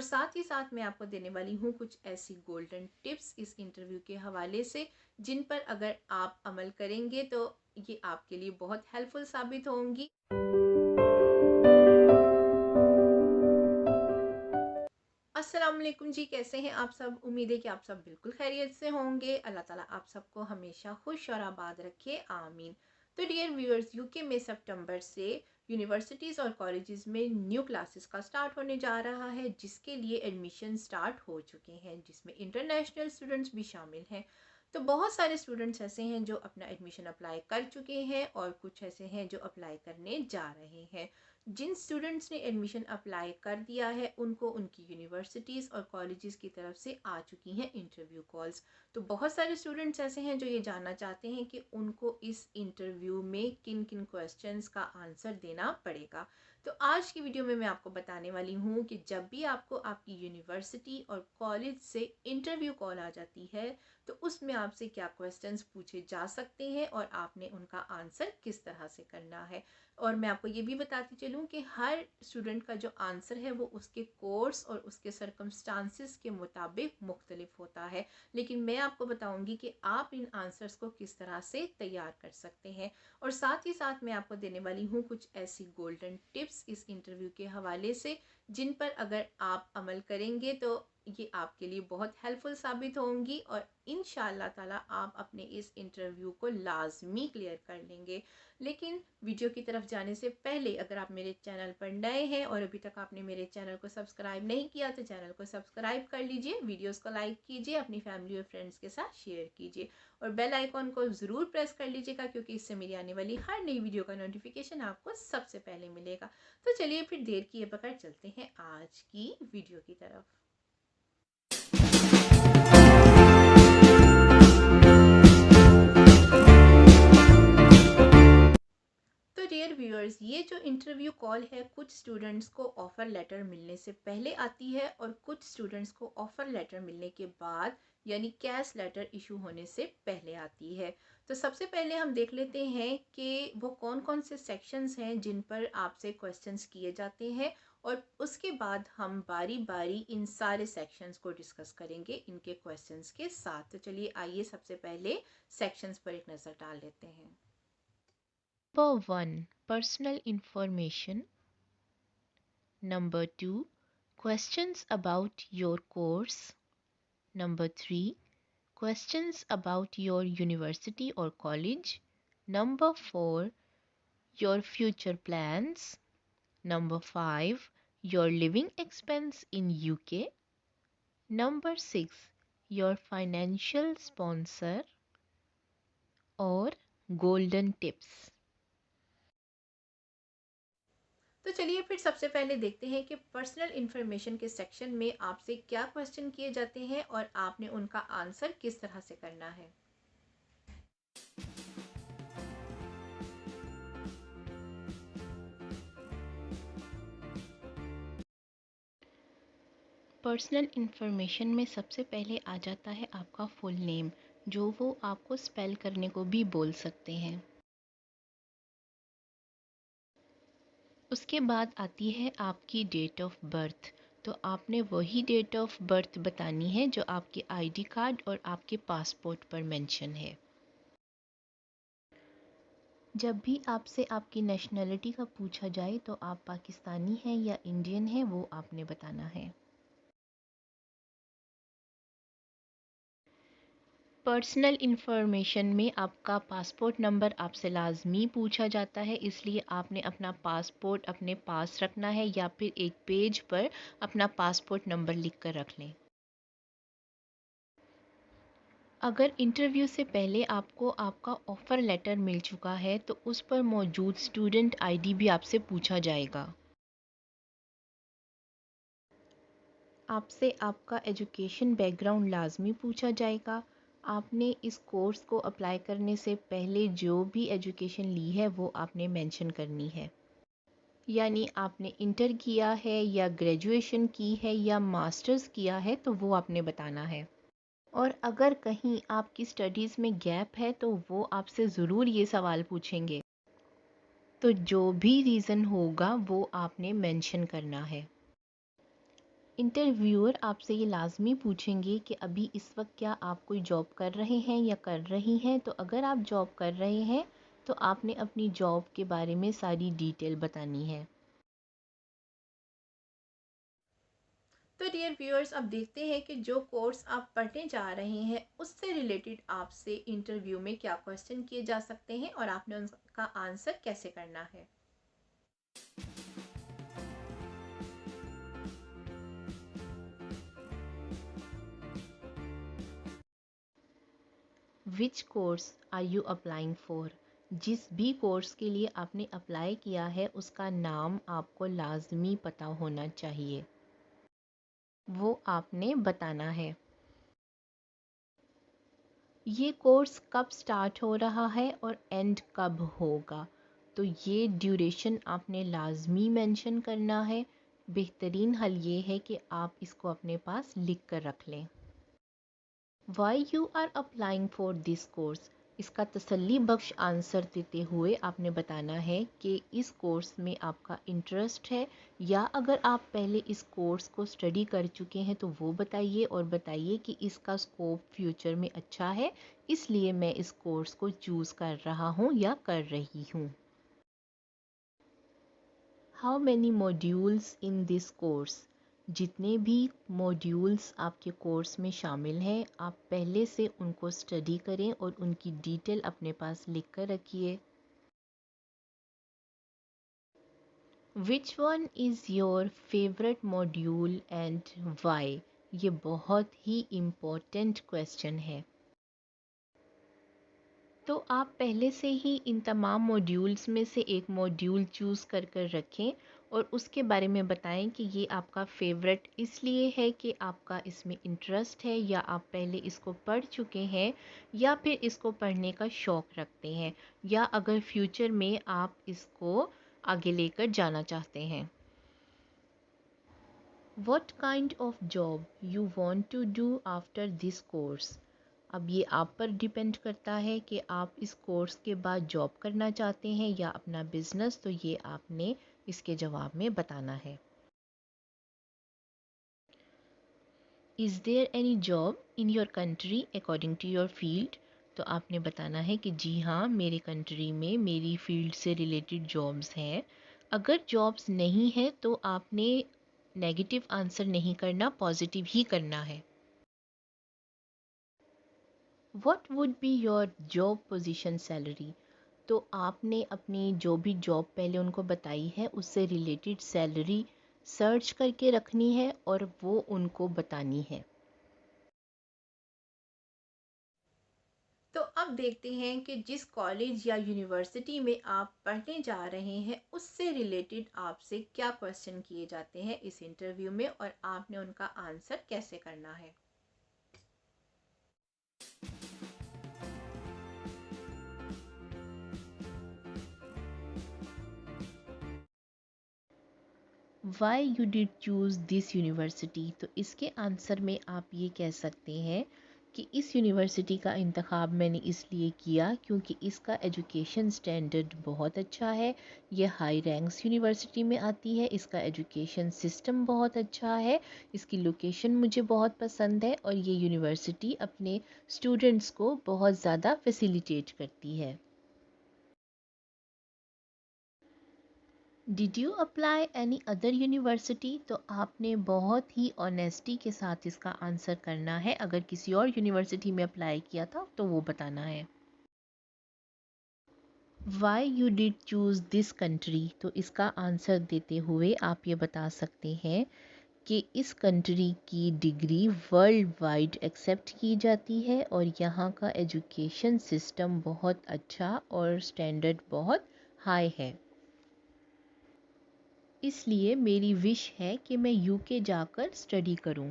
साथ ही साथ मैं आपको देने वाली हूँ कुछ ऐसी गोल्डन टिप्स इस इंटरव्यू के हवाले से जिन पर अगर आप अमल करेंगे तो ये आपके लिए बहुत हेल्पफुल साबित होंगी। अस्सलाम वालेकुम जी, कैसे हैं आप सब? उम्मीद है कि आप सब बिल्कुल खैरियत से होंगे। अल्लाह ताला आप सबको हमेशा खुश और आबाद रखे, आमीन। तो डियर व्यूअर्स, यूके में सितंबर से यूनिवर्सिटीज़ और कॉलेजेस में न्यू क्लासेस का स्टार्ट होने जा रहा है, जिसके लिए एडमिशन स्टार्ट हो चुके हैं, जिसमें इंटरनेशनल स्टूडेंट्स भी शामिल हैं। तो बहुत सारे स्टूडेंट्स ऐसे हैं जो अपना एडमिशन अप्लाई कर चुके हैं और कुछ ऐसे हैं जो अप्लाई करने जा रहे हैं। जिन स्टूडेंट्स ने एडमिशन अप्लाई कर दिया है उनको उनकी यूनिवर्सिटीज़ और कॉलेजेस की तरफ से आ चुकी हैं इंटरव्यू कॉल्स। तो बहुत सारे स्टूडेंट्स ऐसे हैं जो ये जानना चाहते हैं कि उनको इस इंटरव्यू में किन किन क्वेश्चंस का आंसर देना पड़ेगा। तो आज की वीडियो में मैं आपको बताने वाली हूँ कि जब भी आपको आपकी यूनिवर्सिटी और कॉलेज से इंटरव्यू कॉल आ जाती है तो उसमें आपसे क्या क्वेश्चंस पूछे जा सकते हैं और आपने उनका आंसर किस तरह से करना है। और मैं आपको ये भी बताती चलूँ कि हर स्टूडेंट का जो आंसर है वो उसके कोर्स और उसके सरकमस्टांसिस के मुताबिक मुख्तलिफ होता है, लेकिन मैं आपको बताऊंगी कि आप इन आंसर्स को किस तरह से तैयार कर सकते हैं। और साथ ही साथ मैं आपको देने वाली हूँ कुछ ऐसी गोल्डन टिप्स इस इंटरव्यू के हवाले से जिन पर अगर आप अमल करेंगे तो ये आपके लिए बहुत हेल्पफुल साबित होंगी और इंशाअल्लाह ताला आप अपने इस इंटरव्यू को लाजमी क्लियर कर लेंगे। लेकिन वीडियो की तरफ जाने से पहले अगर आप मेरे चैनल पर नए हैं और अभी तक आपने मेरे चैनल को सब्सक्राइब नहीं किया तो चैनल को सब्सक्राइब कर लीजिए, वीडियोस को लाइक कीजिए, अपनी फैमिली और फ्रेंड्स के साथ शेयर कीजिए और बेल आइकॉन को ज़रूर प्रेस कर लीजिएगा, क्योंकि इससे मेरी आने वाली हर नई वीडियो का नोटिफिकेशन आपको सबसे पहले मिलेगा। तो चलिए फिर देर किए बगैर चलते हैं आज की वीडियो की तरफ। तो डियर व्यूअर्स, ये जो इंटरव्यू कॉल है कुछ स्टूडेंट्स को ऑफ़र लेटर मिलने से पहले आती है और कुछ स्टूडेंट्स को ऑफ़र लेटर मिलने के बाद यानी कैश लेटर इशू होने से पहले आती है। तो सबसे पहले हम देख लेते हैं कि वो कौन कौन से सेक्शंस हैं जिन पर आपसे क्वेश्चंस किए जाते हैं और उसके बाद हम बारी बारी इन सारे सेक्शंस को डिस्कस करेंगे इनके क्वेश्चंस के साथ। तो चलिए आइए सबसे पहले सेक्शंस पर एक नज़र डाल लेते हैं। Number 1. Personal information. Number 2. Questions about your course. Number 3. Questions about your university or college. Number 4. Your future plans. Number 5. Your living expense in UK. Number 6. Your financial sponsor. और golden tips. तो चलिए फिर सबसे पहले देखते हैं कि personal information के सेक्शन में आपसे क्या क्वेश्चन किए जाते हैं और आपने उनका आंसर किस तरह से करना है। पर्सनल इन्फॉर्मेशन में सबसे पहले आ जाता है आपका फुल नेम, जो वो आपको स्पेल करने को भी बोल सकते हैं। उसके बाद आती है आपकी डेट ऑफ बर्थ। तो आपने वही डेट ऑफ बर्थ बतानी है जो आपके आईडी कार्ड और आपके पासपोर्ट पर मेंशन है। जब भी आपसे आपकी नेशनैलिटी का पूछा जाए तो आप पाकिस्तानी हैं या इंडियन हैं वो आपने बताना है। पर्सनल इन्फॉर्मेशन में आपका पासपोर्ट नंबर आपसे लाजमी पूछा जाता है, इसलिए आपने अपना पासपोर्ट अपने पास रखना है या फिर एक पेज पर अपना पासपोर्ट नंबर लिख कर रख लें। अगर इंटरव्यू से पहले आपको आपका ऑफ़र लेटर मिल चुका है तो उस पर मौजूद स्टूडेंट आईडी भी आपसे पूछा जाएगा। आपसे आपका एजुकेशन बैकग्राउंड लाजमी पूछा जाएगा। आपने इस कोर्स को अप्लाई करने से पहले जो भी एजुकेशन ली है वो आपने मेंशन करनी है, यानी आपने इंटर किया है या ग्रेजुएशन की है या मास्टर्स किया है तो वो आपने बताना है। और अगर कहीं आपकी स्टडीज़ में गैप है तो वो आपसे ज़रूर ये सवाल पूछेंगे, तो जो भी रीज़न होगा वो आपने मेंशन करना है। इंटरव्यूअर आपसे ये लाजमी पूछेंगे कि अभी इस वक्त क्या आप कोई जॉब कर रहे हैं या कर रही हैं। तो अगर आप जॉब कर रहे हैं तो आपने अपनी जॉब के बारे में सारी डिटेल बतानी है। तो डियर व्यूअर्स, अब देखते हैं कि जो कोर्स आप पढ़ने जा रहे हैं उससे रिलेटेड आपसे इंटरव्यू में क्या क्वेश्चन किए जा सकते हैं और आपने उनका आंसर कैसे करना है। Which course are you applying for. जिस भी कोर्स के लिए आपने अप्लाई किया है उसका नाम आपको लाजमी पता होना चाहिए, वो आपने बताना है। ये कोर्स कब स्टार्ट हो रहा है और एंड कब होगा, तो ये ड्यूरेशन आपने लाजमी मेंशन करना है। बेहतरीन हल ये है कि आप इसको अपने पास लिख कर रख लें। Why you are applying for this course, इसका तसल्ली बख्श आंसर देते हुए आपने बताना है कि इस कोर्स में आपका इंटरेस्ट है, या अगर आप पहले इस कोर्स को स्टडी कर चुके हैं तो वो बताइए, और बताइए कि इसका स्कोप फ्यूचर में अच्छा है इसलिए मैं इस कोर्स को चूज़ कर रहा हूँ या कर रही हूँ। How many modules in this course, जितने भी मॉड्यूल्स आपके कोर्स में शामिल हैं आप पहले से उनको स्टडी करें और उनकी डिटेल अपने पास लिख कर रखिए। Which one is your favourite module and why, ये बहुत ही इम्पोर्टेंट क्वेश्चन है। तो आप पहले से ही इन तमाम मॉड्यूल्स में से एक मॉड्यूल चूज़ कर कर रखें और उसके बारे में बताएं कि ये आपका फेवरेट इसलिए है कि आपका इसमें इंटरेस्ट है, या आप पहले इसको पढ़ चुके हैं, या फिर इसको पढ़ने का शौक़ रखते हैं, या अगर फ्यूचर में आप इसको आगे लेकर जाना चाहते हैं। What kind of job you want to do after this course? अब ये आप पर डिपेंड करता है कि आप इस कोर्स के बाद जॉब करना चाहते हैं या अपना बिजनेस, तो ये आपने इसके जवाब में बताना है। Is there any job in your country according to your field, तो आपने बताना है कि जी हाँ मेरे कंट्री में मेरी फील्ड से रिलेटेड जॉब्स हैं। अगर जॉब्स नहीं है तो आपने नेगेटिव आंसर नहीं करना, पॉजिटिव ही करना है। What would be your job position salary, तो आपने अपनी जो भी जॉब पहले उनको बताई है उससे रिलेटेड सैलरी सर्च करके रखनी है और वो उनको बतानी है। तो अब देखते हैं कि जिस कॉलेज या यूनिवर्सिटी में आप पढ़ने जा रहे हैं उससे रिलेटेड आपसे क्या क्वेश्चन किए जाते हैं इस इंटरव्यू में और आपने उनका आंसर कैसे करना है। Why you did choose this university, तो इसके आंसर में आप ये कह सकते हैं कि इस यूनिवर्सिटी का इंतखाब मैंने इसलिए किया क्योंकि इसका एजुकेशन स्टैंडर्ड बहुत अच्छा है, ये हाई रैंक्स यूनिवर्सिटी में आती है, इसका एजुकेशन सिस्टम बहुत अच्छा है, इसकी लोकेशन मुझे बहुत पसंद है और ये यूनिवर्सिटी अपने स्टूडेंट्स को बहुत ज़्यादा फैसिलिटेट करती है। Did you apply any other university, तो आपने बहुत ही ऑनेस्टी के साथ इसका आंसर करना है। अगर किसी और यूनिवर्सिटी में अप्लाई किया था तो वो बताना है। Why you did choose this country, तो इसका आंसर देते हुए आप ये बता सकते हैं कि इस कंट्री की डिग्री वर्ल्ड वाइड एक्सेप्ट की जाती है और यहाँ का एजुकेशन सिस्टम बहुत अच्छा और स्टैंडर्ड बहुत हाई है, इसलिए मेरी विश है कि मैं यूके जाकर स्टडी करूं।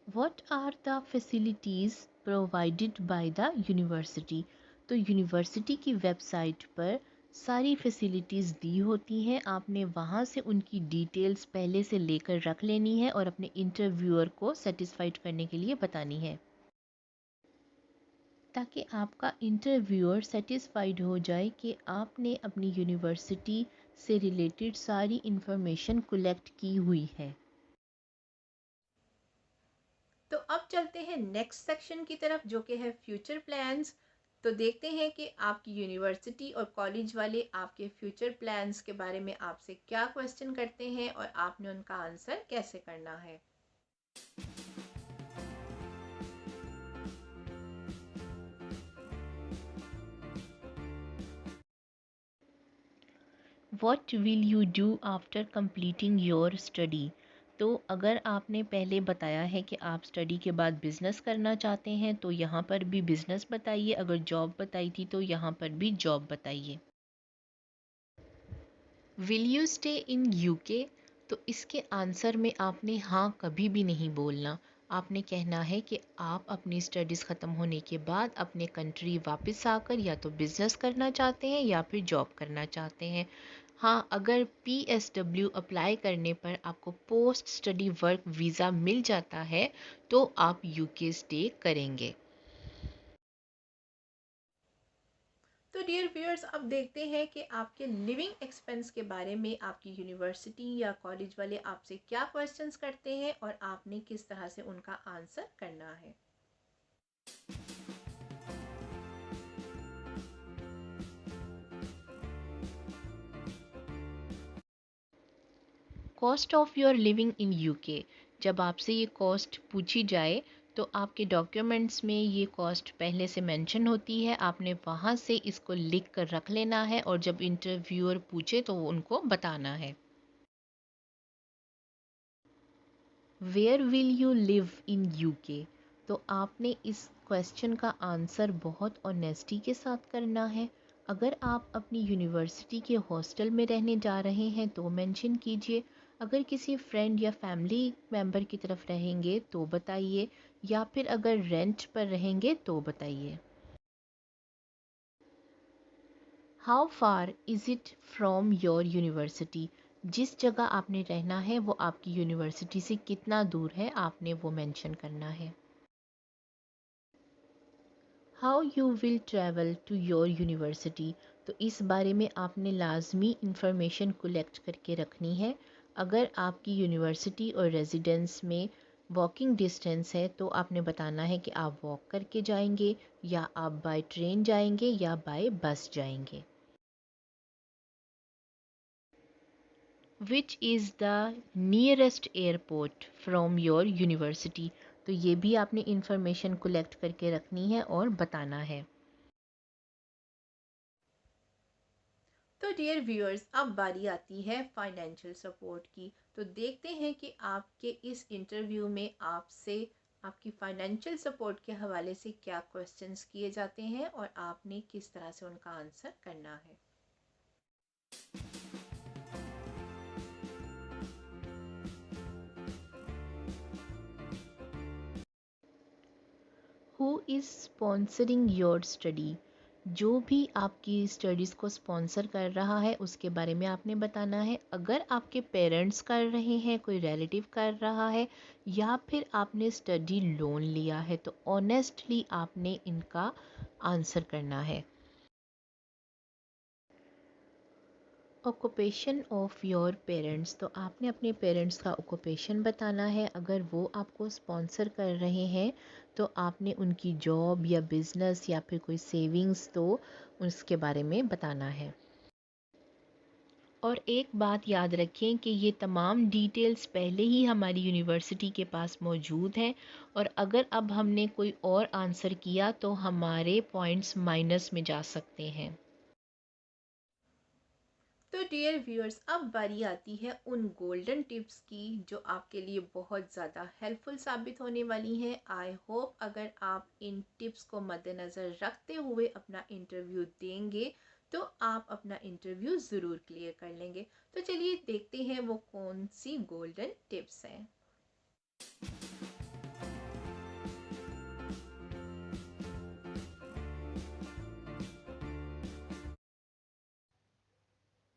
What are the facilities provided by the university, तो यूनिवर्सिटी की वेबसाइट पर सारी फैसिलिटीज़ दी होती हैं, आपने वहाँ से उनकी डिटेल्स पहले से लेकर रख लेनी है और अपने इंटरव्यूअर को सेटिस्फाइड करने के लिए बतानी है, ताकि आपका इंटरव्यूअर सेटिस्फाइड हो जाए कि आपने अपनी यूनिवर्सिटी से रिलेटेड सारी इंफॉर्मेशन कलेक्ट की हुई है। तो अब चलते हैं नेक्स्ट सेक्शन की तरफ, जो कि है फ्यूचर प्लान्स। तो देखते हैं कि आपकी यूनिवर्सिटी और कॉलेज वाले आपके फ्यूचर प्लान्स के बारे में आपसे क्या क्वेश्चन करते हैं और आपने उनका आंसर कैसे करना है। What will you do after completing your study? तो अगर आपने पहले बताया है कि आप स्टडी के बाद बिज़नेस करना चाहते हैं तो यहाँ पर भी बिज़नेस बताइए, अगर जॉब बताई थी तो यहाँ पर भी जॉब बताइए। Will you stay in UK? तो इसके आंसर में आपने हाँ कभी भी नहीं बोलना। आपने कहना है कि आप अपनी स्टडीज़ ख़त्म होने के बाद अपने कंट्री वापस आकर या तो बिज़नेस करना चाहते हैं या फिर जॉब करना चाहते हैं। हाँ, अगर PSW अप्लाई करने पर आपको पोस्ट स्टडी वर्क वीज़ा मिल जाता है तो आप यूके स्टे करेंगे। तो डियर व्यूअर्स, अब देखते हैं कि आपके लिविंग एक्सपेंस के बारे में आपकी यूनिवर्सिटी या कॉलेज वाले आपसे क्या क्वेश्चंस करते हैं और आपने किस तरह से उनका आंसर करना है। Cost of your living in UK, जब आपसे ये कॉस्ट पूछी जाए तो आपके डॉक्यूमेंट्स में ये कॉस्ट पहले से मेंशन होती है, आपने वहाँ से इसको लिख कर रख लेना है और जब इंटरव्यूअर पूछे तो उनको बताना है। Where will you live in UK? तो आपने इस क्वेश्चन का आंसर बहुत ऑनेस्टी के साथ करना है। अगर आप अपनी यूनिवर्सिटी के हॉस्टल में रहने जा रहे हैं तो मेंशन कीजिए, अगर किसी फ्रेंड या फैमिली मेम्बर की तरफ रहेंगे तो बताइए, या फिर अगर रेंट पर रहेंगे तो बताइए। How far is it from your university? जिस जगह आपने रहना है वो आपकी यूनिवर्सिटी से कितना दूर है, आपने वो मेंशन करना है। How you will travel to your university? तो इस बारे में आपने लाजमी इंफॉर्मेशन कलेक्ट करके रखनी है। अगर आपकी यूनिवर्सिटी और रेजिडेंस में वॉकिंग डिस्टेंस है तो आपने बताना है कि आप वॉक करके जाएंगे या आप बाय ट्रेन जाएंगे या बाय बस जाएंगे। Which is the nearest airport from your university? तो ये भी आपने इंफॉर्मेशन कलेक्ट करके रखनी है और बताना है। तो डियर व्यूअर्स, अब बारी आती है फाइनेंशियल सपोर्ट की। तो देखते हैं कि आपके इस इंटरव्यू में आपसे आपकी फाइनेंशियल सपोर्ट के हवाले से क्या क्वेश्चंस किए जाते हैं और आपने किस तरह से उनका आंसर करना है। Who is sponsoring your study? जो भी आपकी स्टडीज़ को स्पॉन्सर कर रहा है उसके बारे में आपने बताना है। अगर आपके पेरेंट्स कर रहे हैं, कोई रिलेटिव कर रहा है या फिर आपने स्टडी लोन लिया है तो ऑनेस्टली आपने इनका आंसर करना है। ऑक्यूपेशन ऑफ योर पेरेंट्स, तो आपने अपने पेरेंट्स का ऑक्यूपेशन बताना है। अगर वो आपको स्पॉन्सर कर रहे हैं तो आपने उनकी जॉब या बिजनेस या फिर कोई सेविंग्स तो उसके बारे में बताना है। और एक बात याद रखें कि ये तमाम डिटेल्स पहले ही हमारी यूनिवर्सिटी के पास मौजूद हैं और अगर अब हमने कोई और आंसर किया तो हमारे पॉइंट्स माइनस में जा सकते हैं। तो डियर व्यूअर्स, अब बारी आती है उन गोल्डन टिप्स की जो आपके लिए बहुत ज़्यादा हेल्पफुल साबित होने वाली हैं। आई होप अगर आप इन टिप्स को मद्देनज़र रखते हुए अपना इंटरव्यू देंगे तो आप अपना इंटरव्यू ज़रूर क्लियर कर लेंगे। तो चलिए देखते हैं वो कौन सी गोल्डन टिप्स हैं।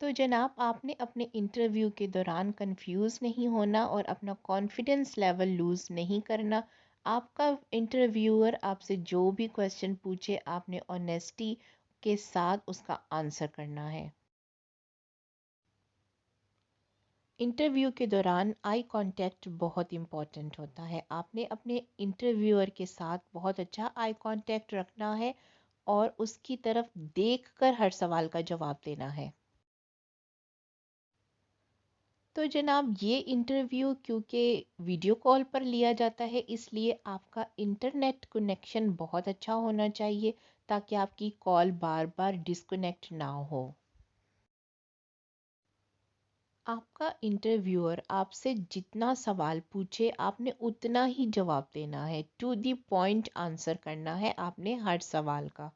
तो जनाब, आपने अपने इंटरव्यू के दौरान कंफ्यूज नहीं होना और अपना कॉन्फिडेंस लेवल लूज़ नहीं करना। आपका इंटरव्यूअर आपसे जो भी क्वेश्चन पूछे आपने ऑनेस्टी के साथ उसका आंसर करना है। इंटरव्यू के दौरान आई कांटेक्ट बहुत इम्पॉर्टेंट होता है। आपने अपने इंटरव्यूअर के साथ बहुत अच्छा आई कांटेक्ट रखना है और उसकी तरफ देखकर हर सवाल का जवाब देना है। तो जनाब, ये इंटरव्यू क्योंकि वीडियो कॉल पर लिया जाता है, इसलिए आपका इंटरनेट कनेक्शन बहुत अच्छा होना चाहिए ताकि आपकी कॉल बार बार डिस्कनेक्ट ना हो। आपका इंटरव्यूअर आपसे जितना सवाल पूछे आपने उतना ही जवाब देना है। टू द पॉइंट आंसर करना है आपने हर सवाल का।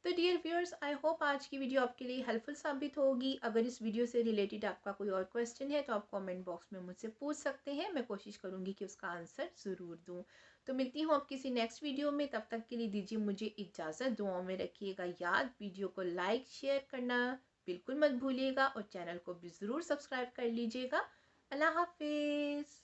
तो डियर व्यूअर्स, आई होप आज की वीडियो आपके लिए हेल्पफुल साबित होगी। अगर इस वीडियो से रिलेटेड आपका कोई और क्वेश्चन है तो आप कमेंट बॉक्स में मुझसे पूछ सकते हैं। मैं कोशिश करूंगी कि उसका आंसर ज़रूर दूं। तो मिलती हूँ आप किसी नेक्स्ट वीडियो में, तब तक के लिए दीजिए मुझे इजाज़त। दुआओं में रखिएगा याद। वीडियो को लाइक शेयर करना बिल्कुल मत भूलिएगा और चैनल को भी ज़रूर सब्सक्राइब कर लीजिएगा। अल्लाह हाफिज़।